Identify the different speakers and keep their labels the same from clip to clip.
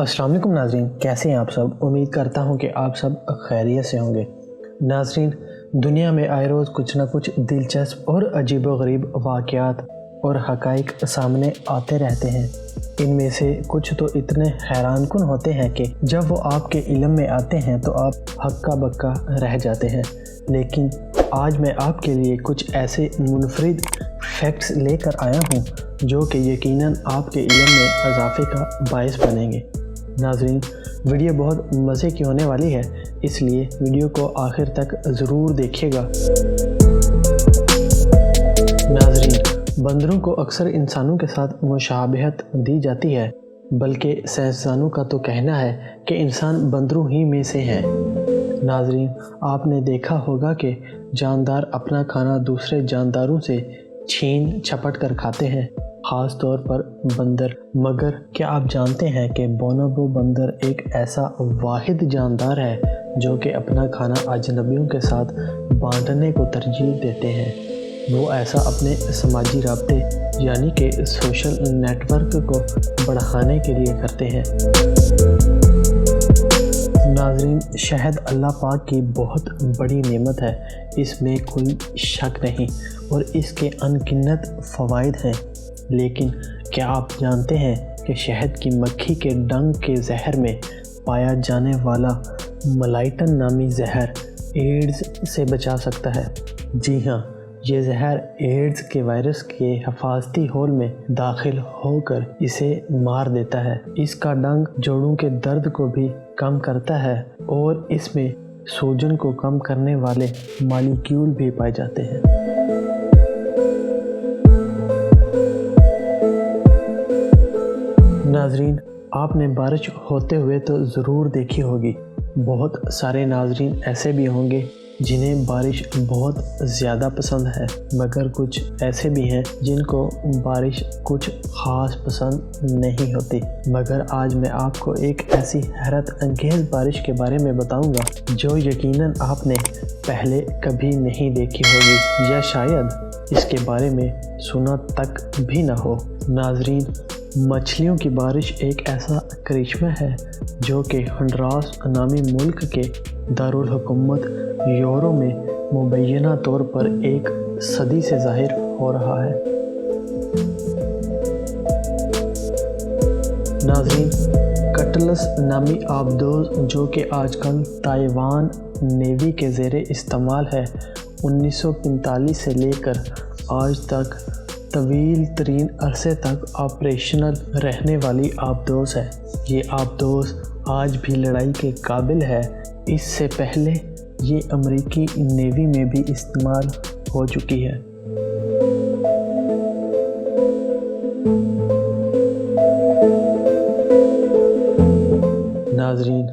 Speaker 1: अस्सलाम वालेकुम नाज़रीन, कैसे हैं आप सब। उम्मीद करता हूं कि आप सब खैरियत से होंगे। नाज़रीन, दुनिया में आए रोज़ कुछ ना कुछ दिलचस्प और अजीबोगरीब वाक़यात और हक़ाइक़ सामने आते रहते हैं। इनमें से कुछ तो इतने हैरानकुन होते हैं कि जब वो आपके इल्म में आते हैं तो आप हक्का बक्का रह जाते हैं। लेकिन आज मैं आपके लिए कुछ ऐसे मुनफरिद फैक्ट्स लेकर आया हूँ जो कि यकीनन आपके इल्म में इजाफे का बायस बनेंगे। नाज़रीन, वीडियो बहुत मज़े की होने वाली है, इसलिए वीडियो को आखिर तक ज़रूर देखिएगा। नाज़रीन, बंदरों को अक्सर इंसानों के साथ मुशाबहत दी जाती है, बल्कि साइंसदानों का तो कहना है कि इंसान बंदरों ही में से हैं। नाज़रीन, आपने देखा होगा कि जानदार अपना खाना दूसरे जानदारों से छीन झपट कर खाते हैं, ख़ास तौर पर बंदर। मगर क्या आप जानते हैं कि बोनोबो बंदर एक ऐसा वाहिद जानदार है जो कि अपना खाना अजनबियों के साथ बांटने को तरजीह देते हैं। वो ऐसा अपने समाजी राब्ते यानी कि सोशल नेटवर्क को बढ़ाने के लिए करते हैं। नाज़रीन, शहद अल्लाह पाक की बहुत बड़ी नेमत है, इसमें कोई शक नहीं, और इसके अनगिनत फ़वाइद हैं। लेकिन क्या आप जानते हैं कि शहद की मक्खी के डंक के जहर में पाया जाने वाला मलाइटन नामी जहर एड्स से बचा सकता है। जी हाँ, ये जहर एड्स के वायरस के हिफाजती होल में दाखिल होकर इसे मार देता है। इसका डंक जोड़ों के दर्द को भी कम करता है और इसमें सूजन को कम करने वाले मालिक्यूल भी पाए जाते हैं। नाज़रीन, आपने बारिश होते हुए तो ज़रूर देखी होगी। बहुत सारे नाज़रीन ऐसे भी होंगे जिन्हें बारिश बहुत ज़्यादा पसंद है, मगर कुछ ऐसे भी हैं जिनको बारिश कुछ ख़ास पसंद नहीं होती। मगर आज मैं आपको एक ऐसी हैरत अंगेज़ बारिश के बारे में बताऊंगा जो यकीनन आपने पहले कभी नहीं देखी होगी या शायद इसके बारे में सुना तक भी ना हो। नाज़रीन, मछलियों की बारिश एक ऐसा करिश्मा है जो कि हंडरास नामी मुल्क के दारुल हुकूमत यूरो में मुबैना तौर पर एक सदी से ज़ाहिर हो रहा है। नाज़रीन, कटलस नामी आबदोज़ जो कि आजकल ताइवान नेवी के ज़ेरे इस्तेमाल है, 1945 से लेकर आज तक तवील तरीन अरसे तक ऑपरेशनल रहने वाली आबदोज़ है। ये आबदोज़ आज भी लड़ाई के काबिल है। इससे पहले ये अमेरिकी नेवी में भी इस्तेमाल हो चुकी है। नाज़रीन,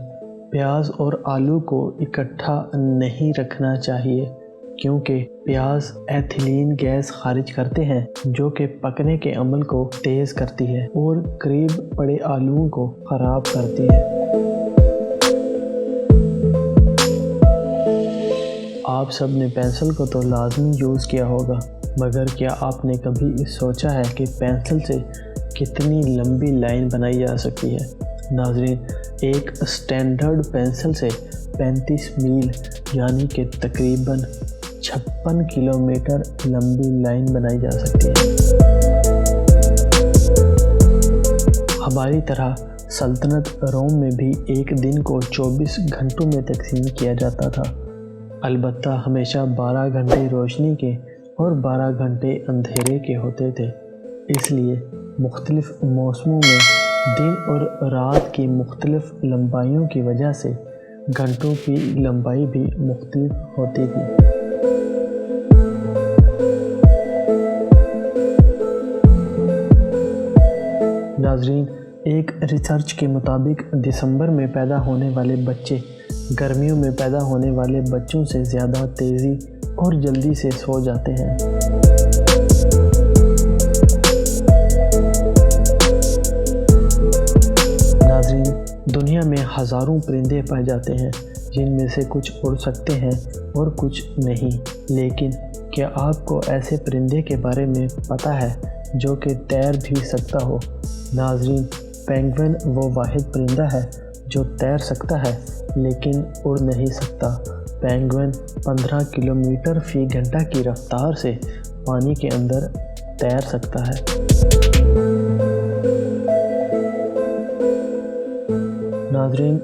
Speaker 1: प्याज और आलू को इकट्ठा नहीं रखना चाहिए क्योंकि प्याज एथिलीन गैस खारिज करते हैं जो कि पकने के अमल को तेज़ करती है और करीब पड़े आलूओं को ख़राब करती है। आप सब ने पेंसिल को तो लाजमी यूज़ किया होगा, मगर क्या आपने कभी सोचा है कि पेंसिल से कितनी लंबी लाइन बनाई जा सकती है। नाज़रीन, एक स्टैंडर्ड पेंसिल से 35 मील यानी कि तकरीबन 56 किलोमीटर लंबी लाइन बनाई जा सकती है। हमारी तरह सल्तनत रोम में भी एक दिन को 24 घंटों में तकसीम किया जाता था। अलबत्ता हमेशा 12 घंटे रोशनी के और 12 घंटे अंधेरे के होते थे। इसलिए मुख्तलिफ मौसमों में दिन और रात की मुख्तलिफ लंबाइयों की वजह से घंटों की लंबाई भी मुख्तलिफ होती थी। नाज़रीन, एक रिसर्च के मुताबिक दिसंबर में पैदा होने वाले बच्चे गर्मियों में पैदा होने वाले बच्चों से ज़्यादा तेज़ी और जल्दी से सो जाते हैं। नाज़रीन, दुनिया में हज़ारों परिंदे पाए जाते हैं जिनमें से कुछ उड़ सकते हैं और कुछ नहीं। लेकिन क्या आपको ऐसे परिंदे के बारे में पता है जो कि तैर भी सकता हो? नाज़रीन, पेंगुइन वो वाहिद परिंदा है जो तैर सकता है लेकिन उड़ नहीं सकता। पेंगुइन 15 किलोमीटर फी घंटा की रफ्तार से पानी के अंदर तैर सकता है। नाज़रीन,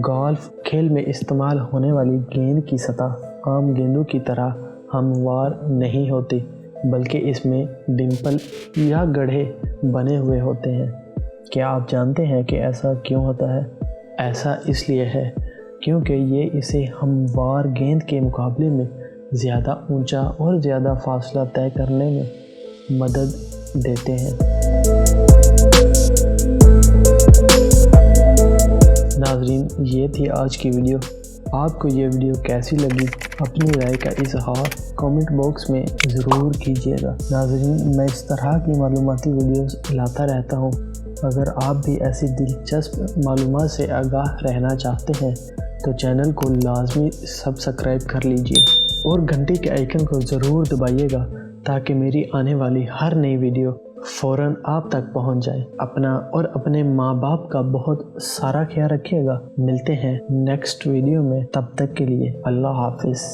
Speaker 1: गोल्फ खेल में इस्तेमाल होने वाली गेंद की सतह आम गेंदों की तरह हमवार नहीं होती, बल्कि इसमें डिम्पल या गड्ढे बने हुए होते हैं। क्या आप जानते हैं कि ऐसा क्यों होता है? ऐसा इसलिए है क्योंकि ये इसे हमवार गेंद के मुकाबले में ज़्यादा ऊंचा और ज़्यादा फासला तय करने में मदद देते हैं। नाज़रीन, ये थी आज की वीडियो। आपको ये वीडियो कैसी लगी अपनी राय का इजहार कमेंट बॉक्स में ज़रूर कीजिएगा। नाज़रीन, मैं इस तरह की मालूमाती वीडियोस लाता रहता हूँ। अगर आप भी ऐसी दिलचस्प मालूमात से आगाह रहना चाहते हैं तो चैनल को लाजमी सब्सक्राइब कर लीजिए और घंटी के आइकन को ज़रूर दबाइएगा ताकि मेरी आने वाली हर नई वीडियो फ़ौरन आप तक पहुंच जाए। अपना और अपने माँ बाप का बहुत सारा ख्याल रखिएगा। मिलते हैं नेक्स्ट वीडियो में, तब तक के लिए अल्लाह हाफिज़।